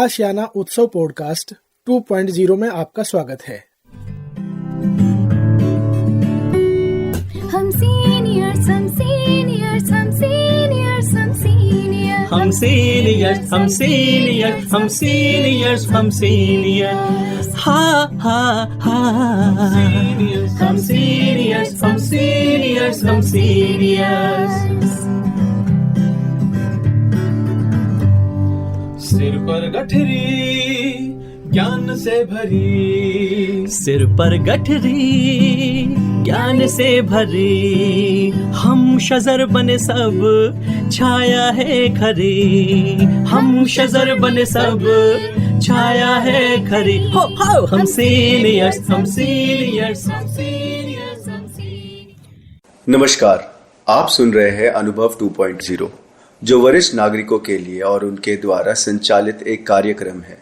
आशियाना उत्सव पॉडकास्ट 2.0 में आपका स्वागत है। हम सीनियर्स हम सीनियर्स हम सीनियर्स हम सीनियर्स हम सीनियर्स हम सीनियर्स हम सीनियर्स हम सीनियर्स हा हा हा हम सीनियर्स हम सीनियर्स हम सीनियर्स। सिर पर गठरी ज्ञान से भरी, सिर पर गठरी ज्ञान से भरी, हम शजर बने सब छाया है खरी, हम शजर बने सब छाया है खरी। हो हम सीनियर्स हम सीनियर्स हम सीनियर्स हम सीनियर्स। नमस्कार, आप सुन रहे हैं अनुभव 2.0, जो वरिष्ठ नागरिकों के लिए और उनके द्वारा संचालित एक कार्यक्रम है।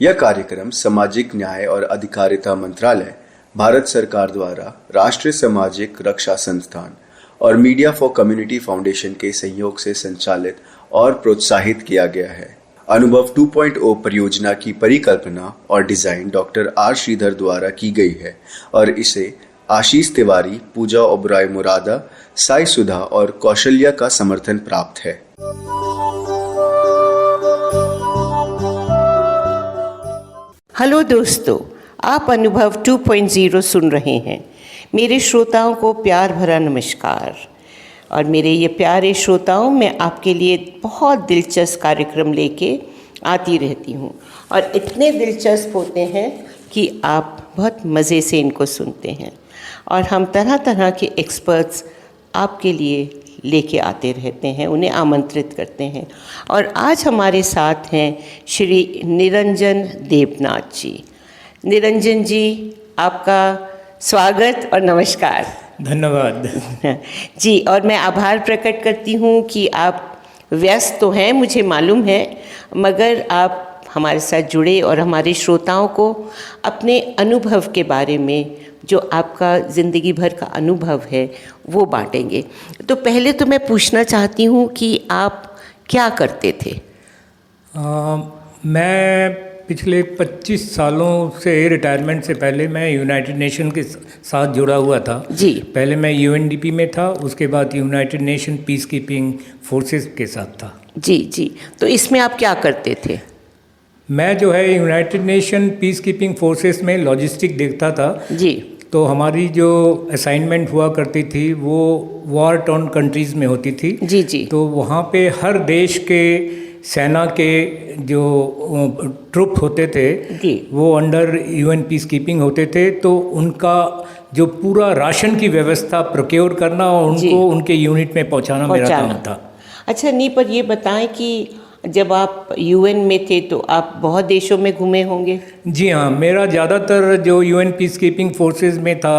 यह कार्यक्रम सामाजिक न्याय और अधिकारिता मंत्रालय, भारत सरकार द्वारा राष्ट्रीय सामाजिक रक्षा संस्थान और मीडिया फॉर कम्युनिटी फाउंडेशन के सहयोग से संचालित और प्रोत्साहित किया गया है। अनुभव 2.0 परियोजना की परिकल्पना और डिजाइन डॉक्टर आर श्रीधर द्वारा की गई है और इसे आशीष तिवारी, पूजा ओबराय मुरादा, साई सुधा और कौशल्या का समर्थन प्राप्त है। हेलो दोस्तों, आप अनुभव 2.0 सुन रहे हैं। मेरे श्रोताओं को प्यार भरा नमस्कार। और मेरे ये प्यारे श्रोताओं, मैं आपके लिए बहुत दिलचस्प कार्यक्रम लेके आती रहती हूँ और इतने दिलचस्प होते हैं कि आप बहुत मज़े से इनको सुनते हैं। और हम तरह तरह के एक्सपर्ट्स आपके लिए लेके आते रहते हैं, उन्हें आमंत्रित करते हैं। और आज हमारे साथ हैं श्री निरंजन देवनाथ जी। निरंजन जी, आपका स्वागत और नमस्कार। धन्यवाद जी। और मैं आभार प्रकट करती हूँ कि आप व्यस्त तो हैं, मुझे मालूम है, मगर आप हमारे साथ जुड़े और हमारे श्रोताओं को अपने अनुभव के बारे में, जो आपका ज़िंदगी भर का अनुभव है, वो बांटेंगे। तो पहले तो मैं पूछना चाहती हूँ कि आप क्या करते थे? मैं पिछले 25 सालों से, रिटायरमेंट से पहले मैं यूनाइटेड नेशन के साथ जुड़ा हुआ था जी। पहले मैं यूएनडीपी में था, उसके बाद United nation peace keeping forces के साथ था। जी जी। तो इसमें आप क्या करते थे? मैं जो है United nation peace keeping forces में लॉजिस्टिक देखता था जी। तो हमारी जो असाइनमेंट हुआ करती थी वो वॉर टॉर्न कंट्रीज़ में होती थी। जी जी। तो वहाँ पे हर देश के सेना के जो ट्रुप होते थे जी, वो अंडर यूएन पीस कीपिंग होते थे। तो उनका जो पूरा राशन की व्यवस्था प्रोक्योर करना और उनको उनके यूनिट में पहुँचाना मेरा काम था। अच्छा, नहीं, पर ये बताएं कि जब आप यूएन में थे तो आप बहुत देशों में घूमे होंगे? जी हाँ, मेरा ज़्यादातर जो यूएन पीस कीपिंग फोर्सेस में था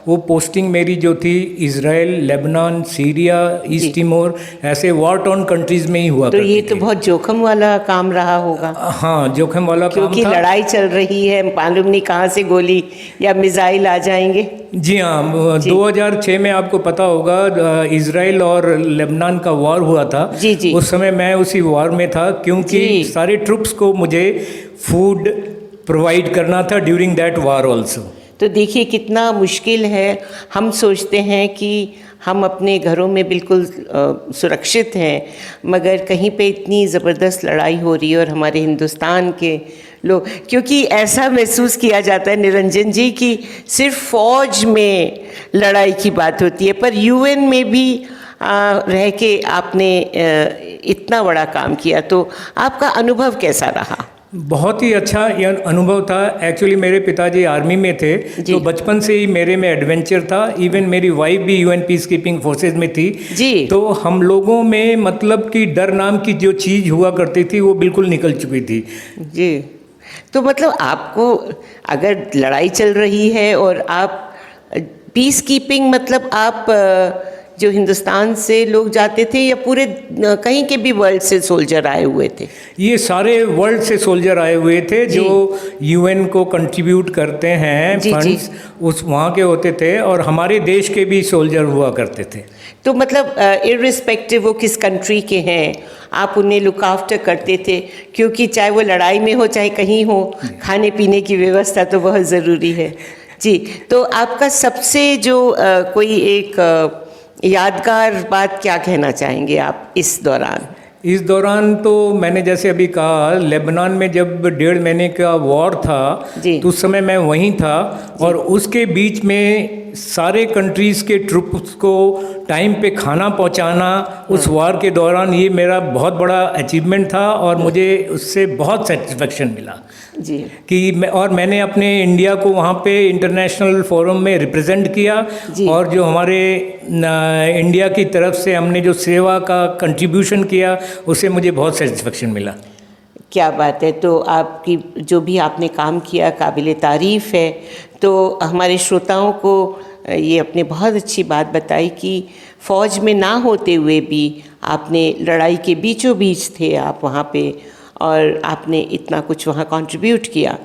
वो पोस्टिंग मेरी जो थी Israel, Lebanon, Syria, east Timor, ऐसे वॉर टॉर्न कंट्रीज़ में ही हुआ तो ये थी। तो बहुत जोखिम वाला काम रहा होगा। हाँ, जोखिम वाला काम था, क्योंकि लड़ाई चल रही है, मालूम नहीं कहाँ से गोली या मिसाइल आ जाएंगे। जी हाँ, 2006 में आपको पता होगा इजराइल और लेबनान का वॉर हुआ था। जी जी। उस समय मैं उसी वॉर में था, क्योंकि सारे ट्रुप्स को मुझे फूड प्रोवाइड करना था ड्यूरिंग दैट वॉर ऑल्सो। तो देखिए कितना मुश्किल है। हम सोचते हैं कि हम अपने घरों में बिल्कुल सुरक्षित हैं, मगर कहीं पे इतनी ज़बरदस्त लड़ाई हो रही है और हमारे हिंदुस्तान के लोग, क्योंकि ऐसा महसूस किया जाता है निरंजन जी कि सिर्फ फ़ौज में लड़ाई की बात होती है, पर यूएन में भी रह के आपने इतना बड़ा काम किया। तो आपका अनुभव कैसा रहा? बहुत ही अच्छा यह अनुभव था। एक्चुअली मेरे पिताजी आर्मी में थे, तो बचपन से ही मेरे में एडवेंचर था। इवन मेरी वाइफ भी यूएन पीस कीपिंग फोर्सेज में थी जी। तो हम लोगों में मतलब कि डर नाम की जो चीज़ हुआ करती थी वो बिल्कुल निकल चुकी थी। जी। तो मतलब आपको अगर लड़ाई चल रही है और आप पीस कीपिंग, मतलब आप जो हिंदुस्तान से लोग जाते थे या पूरे कहीं के भी वर्ल्ड से सोल्जर आए हुए थे? ये सारे वर्ल्ड से सोल्जर आए हुए थे जो यूएन को कंट्रीब्यूट करते हैं, फंड्स उस वहाँ के होते थे, और हमारे देश के भी सोल्जर हुआ करते थे। तो मतलब इर्रिस्पेक्टिव वो किस कंट्री के हैं, आप उन्हें लुक आफ्टर करते थे, क्योंकि चाहे वो लड़ाई में हो चाहे कहीं हो, खाने पीने की व्यवस्था तो बहुत ज़रूरी है। जी, तो आपका सबसे जो कोई एक यादगार बात क्या कहना चाहेंगे आप इस दौरान? इस दौरान तो मैंने जैसे अभी कहा, लेबनान में जब 1.5 महीने का वॉर था तो उस समय मैं वहीं था, और उसके बीच में सारे कंट्रीज़ के ट्रुप्स को टाइम पे खाना पहुंचाना उस वॉर के दौरान, ये मेरा बहुत बड़ा अचीवमेंट था और मुझे उससे बहुत सेटिस्फेक्शन मिला जी कि मैंने अपने इंडिया को वहाँ पे इंटरनेशनल फोरम में रिप्रेजेंट किया, और जो हमारे इंडिया की तरफ से हमने जो सेवा का कंट्रीब्यूशन किया उससे मुझे बहुत सेटिस्फेक्शन मिला। क्या बात है। तो आपकी जो भी आपने काम किया काबिल तारीफ़ है। तो हमारे श्रोताओं को ये अपने बहुत अच्छी बात बताई कि फ़ौज में ना होते हुए भी आपने लड़ाई के बीचों बीच थे आप वहाँ पे, और आपने इतना कुछ वहाँ कंट्रीब्यूट किया।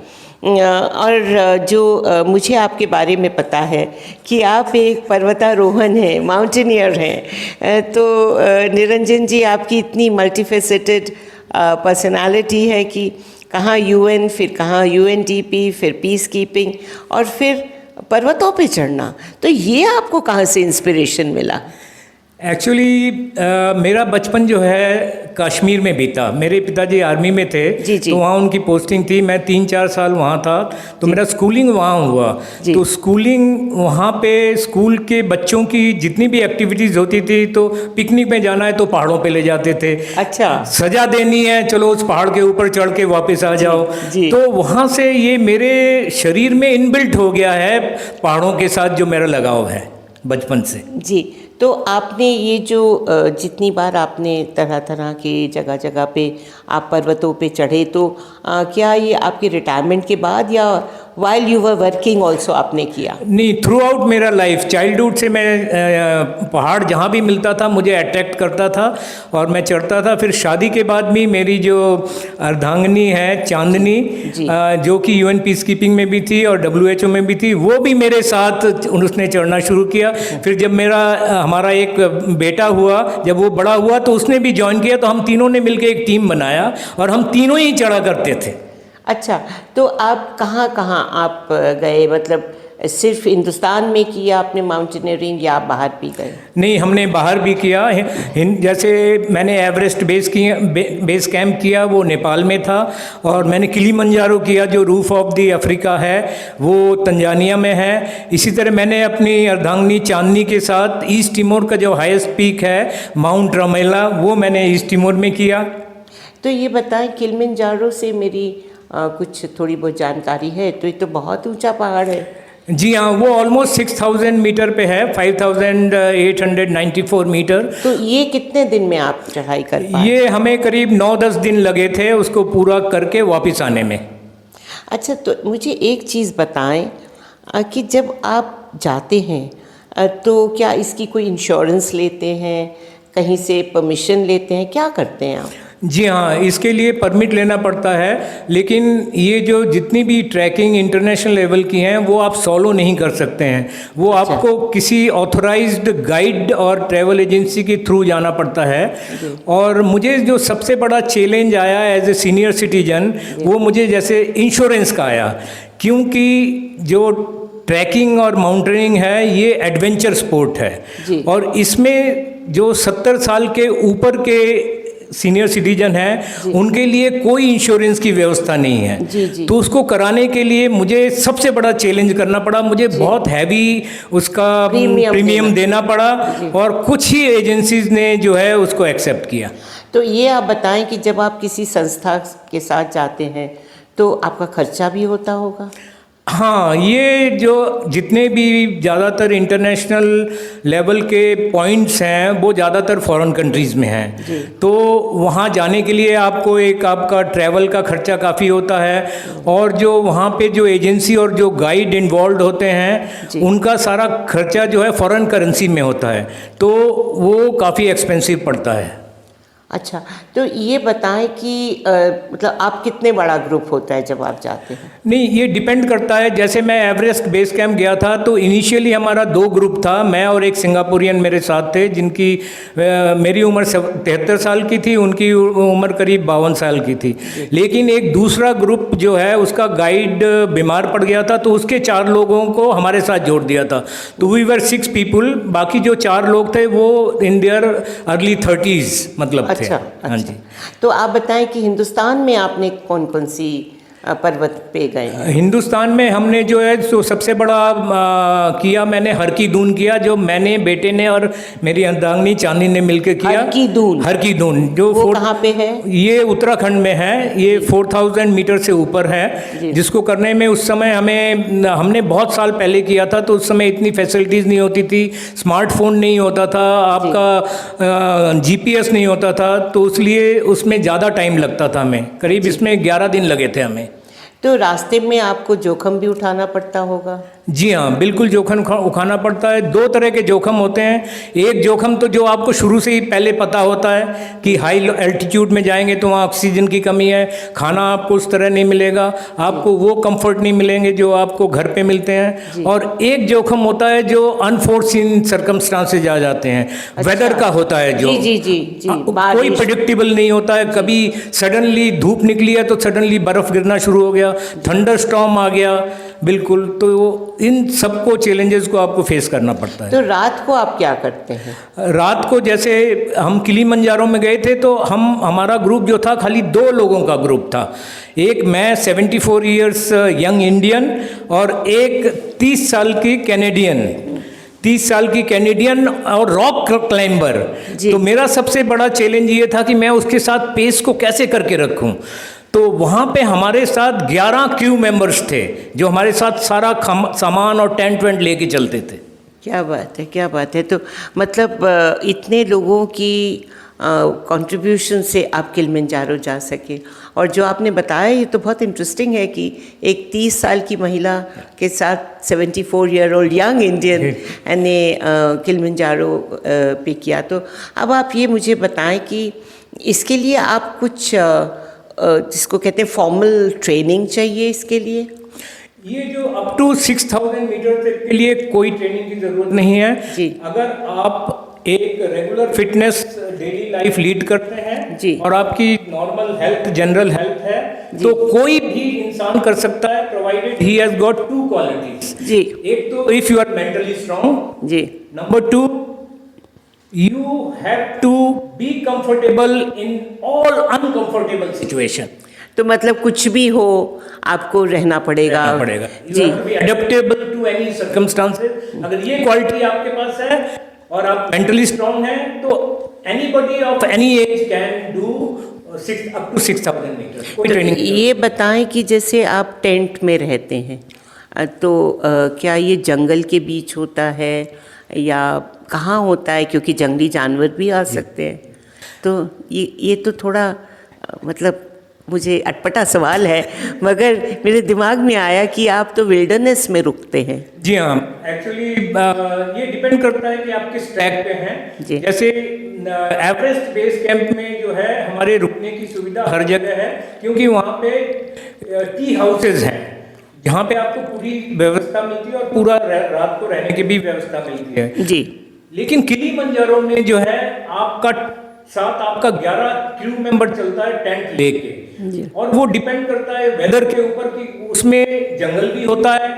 और जो मुझे आपके बारे में पता है कि आप एक पर्वतारोहण हैं, माउंटेनियर हैं, तो निरंजन जी आपकी इतनी मल्टीफेसेटेड पर्सनालिटी है कि कहाँ यूएन, फिर कहाँ यूएनडीपी, फिर पीस कीपिंग, और फिर पर्वतों पे चढ़ना। तो ये आपको कहाँ से इंस्पिरेशन मिला? एक्चुअली मेरा बचपन जो है कश्मीर में बीता। मेरे पिताजी आर्मी में थे, तो वहाँ उनकी पोस्टिंग थी। मैं 3-4 साल वहाँ था, तो मेरा स्कूलिंग वहाँ हुआ। तो स्कूलिंग वहाँ पे स्कूल के बच्चों की जितनी भी एक्टिविटीज़ होती थी, तो पिकनिक में जाना है तो पहाड़ों पे ले जाते थे। अच्छा, सजा देनी है, चलो उस पहाड़ के ऊपर चढ़ के वापस आ जाओ। तो वहाँ से ये मेरे शरीर में इनबिल्ट हो गया है, पहाड़ों के साथ जो मेरा लगाव है बचपन से। जी, तो आपने ये जो जितनी बार आपने तरह तरह के जगह जगह पे आप पर्वतों पे चढ़े, तो क्या ये आपके रिटायरमेंट के बाद या while you were working also आपने किया? नहीं, थ्रू आउट मेरा लाइफ, चाइल्डहुड से मैं पहाड़ जहाँ भी मिलता था मुझे अट्रैक्ट करता था और मैं चढ़ता था। फिर शादी के बाद भी मेरी जो अर्धांगिनी है चांदनी, जो कि यूएन पीस कीपिंग में भी थी और WHO में भी थी, वो भी मेरे साथ उसने चढ़ना शुरू किया। फिर जब हमारा एक बेटा हुआ, जब वो बड़ा हुआ तो उसने भी ज्वाइन किया, तो हम तीनों ने मिलकर एक टीम बनाया और हम तीनों ही चढ़ा करते थे। अच्छा, तो आप कहाँ कहाँ आप गए? मतलब सिर्फ हिंदुस्तान में किया आपने माउंटेनियरिंग या आप बाहर भी गए? नहीं, हमने बाहर भी किया। जैसे मैंने एवरेस्ट बेस कैंप किया, वो नेपाल में था, और मैंने किलिमंजारो किया जो रूफ ऑफ द अफ्रीका है, वो तंजानिया में है। इसी तरह मैंने अपनी अर्धांगिनी चांदनी के साथ ईस्ट टिमोर का जो हाईएस्ट पीक है माउंट रमेला, वो मैंने ईस्ट टिमोर में किया। तो ये बताएं, किलिमंजारो से मेरी कुछ थोड़ी बहुत जानकारी है, तो ये तो बहुत ऊंचा पहाड़ है। जी हाँ, वो ऑलमोस्ट 6000 मीटर पे है, 5894 मीटर। तो ये कितने दिन में आप चढ़ाई कर पाए? ये हमें करीब 9-10 दिन लगे थे उसको पूरा करके वापस आने में। अच्छा, तो मुझे एक चीज़ बताएं कि जब आप जाते हैं तो क्या इसकी कोई इंश्योरेंस लेते हैं, कहीं से परमिशन लेते हैं, क्या करते हैं आप? जी हाँ, इसके लिए परमिट लेना पड़ता है, लेकिन ये जो जितनी भी ट्रैकिंग इंटरनेशनल लेवल की हैं वो आप सोलो नहीं कर सकते हैं। वो आपको किसी ऑथराइज्ड गाइड और ट्रैवल एजेंसी के थ्रू जाना पड़ता है। और मुझे जो सबसे बड़ा चैलेंज आया एज ए सीनियर सिटीजन, वो मुझे जैसे इंश्योरेंस का आया, क्योंकि जो ट्रैकिंग और माउंटेनिंग है ये एडवेंचर स्पोर्ट है, और इसमें जो 70 साल के ऊपर के सीनियर सिटीजन हैं उनके लिए कोई इंश्योरेंस की व्यवस्था नहीं है। तो उसको कराने के लिए मुझे सबसे बड़ा चैलेंज करना पड़ा। मुझे बहुत हैवी उसका प्रीमियम देना पड़ा, और कुछ ही एजेंसीज ने जो है उसको एक्सेप्ट किया। तो ये आप बताएं कि जब आप किसी संस्था के साथ जाते हैं तो आपका खर्चा भी होता होगा? हाँ, ये जो जितने भी ज़्यादातर इंटरनेशनल लेवल के पॉइंट्स हैं वो ज़्यादातर फॉरेन कंट्रीज़ में हैं, तो वहाँ जाने के लिए आपको एक आपका ट्रैवल का खर्चा काफ़ी होता है, और जो वहाँ पे जो एजेंसी और जो गाइड इन्वॉल्व होते हैं उनका सारा खर्चा जो है फॉरेन करेंसी में होता है, तो वो काफ़ी एक्सपेंसिव पड़ता है। अच्छा, तो ये बताएं कि मतलब आप कितने बड़ा ग्रुप होता है जब आप जाते हैं? नहीं, ये डिपेंड करता है। जैसे मैं एवरेस्ट बेस कैंप गया था तो इनिशियली हमारा 2 ग्रुप था, मैं और एक सिंगापुरियन मेरे साथ थे, जिनकी मेरी उम्र 73 साल की थी, उनकी उम्र करीब 52 साल की थी। लेकिन एक दूसरा ग्रुप जो है उसका गाइड बीमार पड़ गया था, तो उसके 4 लोगों को हमारे साथ जोड़ दिया था, तो वी वर 6 पीपल। बाकी जो 4 लोग थे वो इन देयर अर्ली 30s मतलब। अच्छा, हाँ जी। तो आप बताएं कि हिंदुस्तान में आपने कौन कौन सी पर्वत पे गए हैं? हिंदुस्तान में हमने जो है तो सबसे बड़ा किया मैंने हर की दून किया, जो मैंने, बेटे ने और मेरी अर्धांगिनी चांदनी ने मिलकर किया। हर की दून जो वो कहाँ पे है? ये उत्तराखंड में है, ये 4000 मीटर से ऊपर है, जिसको करने में उस समय हमने बहुत साल पहले किया था, तो उस समय इतनी फैसिलिटीज़ नहीं होती थी, स्मार्टफोन नहीं होता था, आपका GPS नहीं होता था, तो इसलिए उसमें ज़्यादा टाइम लगता था हमें, करीब इसमें 11 दिन लगे थे हमें। तो रास्ते में आपको जोखिम भी उठाना पड़ता होगा? जी हाँ, बिल्कुल जोखिम उठाना पड़ता है। 2 तरह के जोखिम होते हैं। एक जोखिम तो जो आपको शुरू से ही पहले पता होता है कि हाई एल्टीट्यूड में जाएंगे तो वहाँ ऑक्सीजन की कमी है, खाना आपको उस तरह नहीं मिलेगा, आपको वो कंफर्ट नहीं मिलेंगे जो आपको घर पे मिलते हैं। और एक जोखिम होता है जो अनफोर्सीन सर्कमस्टांसेज आ जाते हैं, वेदर का होता है, जो कोई प्रेडिक्टेबल नहीं होता है। कभी सडनली धूप निकली है तो सडनली बर्फ़ गिरना शुरू हो गया, थंडर स्टॉर्म आ गया, बिल्कुल। तो इन सबको चैलेंजेस को आपको फेस करना पड़ता है। तो रात को आप क्या करते हैं? रात को जैसे हम किलिमंजारो में गए थे तो हमारा ग्रुप जो था खाली 2 लोगों का ग्रुप था। एक मैं 74 ईयर्स यंग इंडियन और एक 30 साल की कैनेडियन और रॉक क्लाइंबर। तो मेरा सबसे बड़ा चैलेंज ये था कि मैं उसके साथ पेस को कैसे करके रखूं। तो वहाँ पे हमारे साथ 11 क्रू मेंबर्स थे जो हमारे साथ सारा सामान और टेंट वेंट लेके चलते थे। क्या बात है, क्या बात है। तो मतलब इतने लोगों की कंट्रीब्यूशन से आप किलिमंजारो जा सके। और जो आपने बताया ये तो बहुत इंटरेस्टिंग है कि एक 30 साल की महिला के साथ 74 ईयर ओल्ड यंग इंडियन ने किलिमंजारो पे किया। तो अब आप ये मुझे बताएं कि इसके लिए आप कुछ जिसको कहते हैं फॉर्मल ट्रेनिंग चाहिए इसके लिए? ये जो अप टू 6000 मीटर तक के लिए कोई ट्रेनिंग की ज़रूरत नहीं है जी। अगर आप एक regular fitness daily life lead करते हैं जी, और आपकी नॉर्मल हेल्थ, जनरल हेल्थ है, तो कोई भी इंसान कर सकता है, provided he has got 2 qualities जी। एक तो if you are mentally strong जी, number 2 you have to be comfortable in all uncomfortable situation। तो मतलब कुछ भी हो आपको रहना पड़ेगा जी, adaptable to any circumstances। अगर ये क्वालिटी आपके पास है और आप मेंटली स्ट्रांग हैं तो anybody of any age can do up to 6000 metres. कोई ट्रेनिंग। ये बताएं कि जैसे आप टेंट में रहते हैं तो क्या ये जंगल के बीच होता है या कहाँ होता है, क्योंकि जंगली जानवर भी आ सकते हैं। तो ये तो थोड़ा मतलब मुझे अटपटा सवाल है, मगर मेरे दिमाग में आया कि आप तो विल्डरनेस में रुकते हैं। जी हाँ, एक्चुअली ये डिपेंड करता है कि आप किस ट्रैक पे हैं। जैसे एवरेस्ट बेस कैंप में जो है हमारे रुकने की सुविधा हर जगह है, क्योंकि वहाँ पे टी हाउसेज हैं जहाँ पे आपको पूरी व्यवस्था मिलती है और पूरा रात को रहने की भी व्यवस्था मिलती है जी। लेकिन किलिमंजारो में जो है आपका 11 क्रू मेंबर चलता है टेंट लेके, और वो डिपेंड करता है वेदर के ऊपर कि उसमें जंगल भी होता है,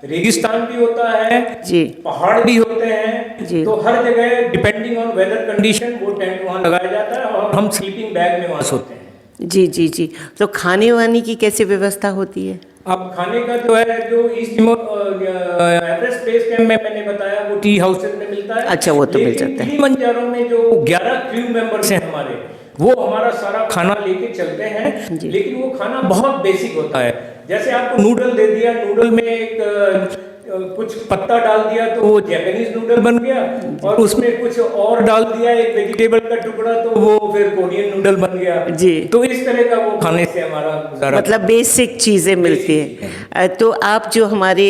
रेगिस्तान भी होता है जी, पहाड़ भी होते हैं जी। तो हर जगह डिपेंडिंग ऑन वेदर कंडीशन वो टेंट वहाँ लगाया जाता है और हम स्लीपिंग बैग में वहाँ सोते हैं जी जी जी। तो खाने वाने की कैसे व्यवस्था होती है? अब खाने का जो है, जो ईस्ट एवरेस्ट बेस कैंप में मैंने बताया वो टी हाउसेज में मिलता है। अच्छा, वो तो मिल जाता है। किलिमंजारो में जो 11 क्रू मेंबर्स हैं हमारे, वो हमारा सारा खाना लेके चलते हैं, लेकिन वो खाना बहुत बेसिक होता है। जैसे आपको नूडल दे दिया, नूडल में एक कुछ पत्ता डाल दिया तो वो जापानीज नूडल बन गया, और उसमें कुछ और डाल दिया एक वेजिटेबल का टुकड़ा तो वो फिर कोरियन नूडल बन गया जी। तो इस तरह का वो खाने से हमारा गुजारा, मतलब बेसिक चीज़ें मिलती हैं। तो आप जो हमारे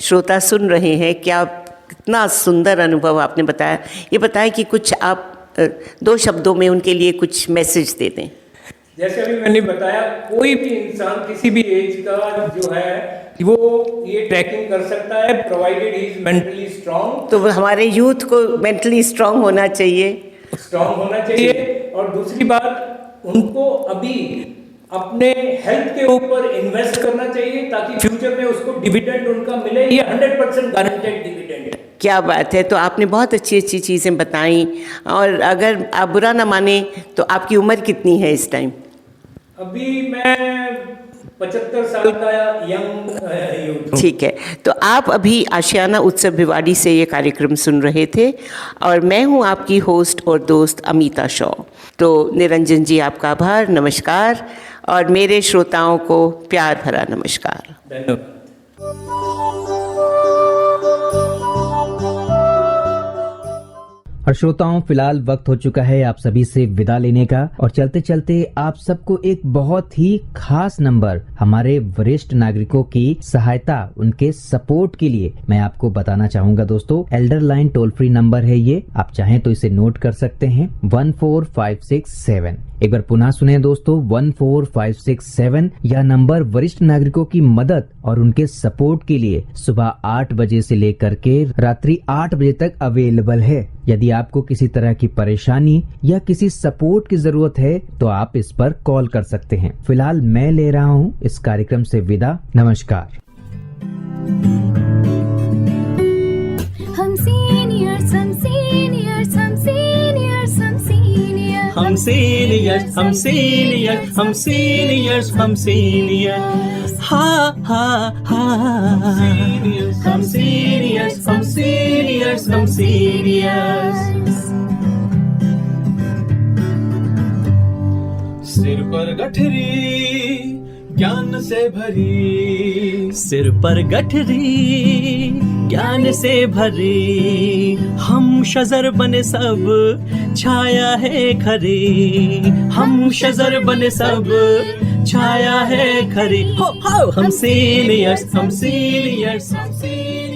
श्रोता सुन रहे हैं, क्या कितना सुंदर अनुभव आपने बताया। ये बताएं कि कुछ आप 2 शब्दों में उनके लिए कुछ मैसेज दे दें। जैसे अभी मैंने बताया, कोई भी इंसान किसी भी एज का जो है वो ये ट्रैकिंग कर सकता है, provided he is mentally strong. तो हमारे यूथ को मेंटली स्ट्रांग होना चाहिए, और दूसरी बात, उनको अभी अपने हेल्थ के ऊपर इन्वेस्ट करना चाहिए ताकि फ्यूचर में उसको डिविडेंड उनका मिले। ये 100% गारंटेड डिविडेंड है। क्या बात है। तो आपने बहुत अच्छी अच्छी चीज़ें बताई, और अगर आप बुरा ना माने तो आपकी उम्र कितनी है इस टाइम? अभी मैं 75 साल का यंग। ठीक है। तो आप अभी आशियाना उत्सव भिवाड़ी से ये कार्यक्रम सुन रहे थे, और मैं हूँ आपकी होस्ट और दोस्त अमिता शॉ। तो निरंजन जी, आपका आभार, नमस्कार, और मेरे श्रोताओं को प्यार भरा नमस्कार। धन्यवाद। और श्रोताओं, फिलहाल वक्त हो चुका है आप सभी से विदा लेने का, और चलते चलते आप सबको एक बहुत ही खास नंबर हमारे वरिष्ठ नागरिकों की सहायता, उनके सपोर्ट के लिए मैं आपको बताना चाहूंगा। दोस्तों, Elder line toll free number है ये, आप चाहें तो इसे नोट कर सकते हैं, 14567। एक बार पुनः सुने दोस्तों, 14567। यह नंबर वरिष्ठ नागरिकों की मदद और उनके सपोर्ट के लिए सुबह 8 बजे से लेकर के रात्रि 8 बजे तक अवेलेबल है। यदि आपको किसी तरह की परेशानी या किसी सपोर्ट की जरूरत है तो आप इस पर कॉल कर सकते हैं। फिलहाल मैं ले रहा हूं इस कार्यक्रम से विदा। नमस्कार। हम सीनियर्स, हम सीनियर्स, हम सीनियर्स, हम सीनियर्स, हम सीनियर्स, हम सीनियर्स, हम सीनियर्स, हम सीनियर्स, हा हा हा, हम सीनियर्स, हम सीनियर्स, हम सीनियर्स। सिर पर गठरी ज्ञान से भरी, सिर पर गठरी ज्ञान से भरी, हम शजर बने सब छाया है खरी, हम शजर बने सब छाया है खरी, हो हम सीनियर्स, हम सीनियर्स, हम सीनियर्स।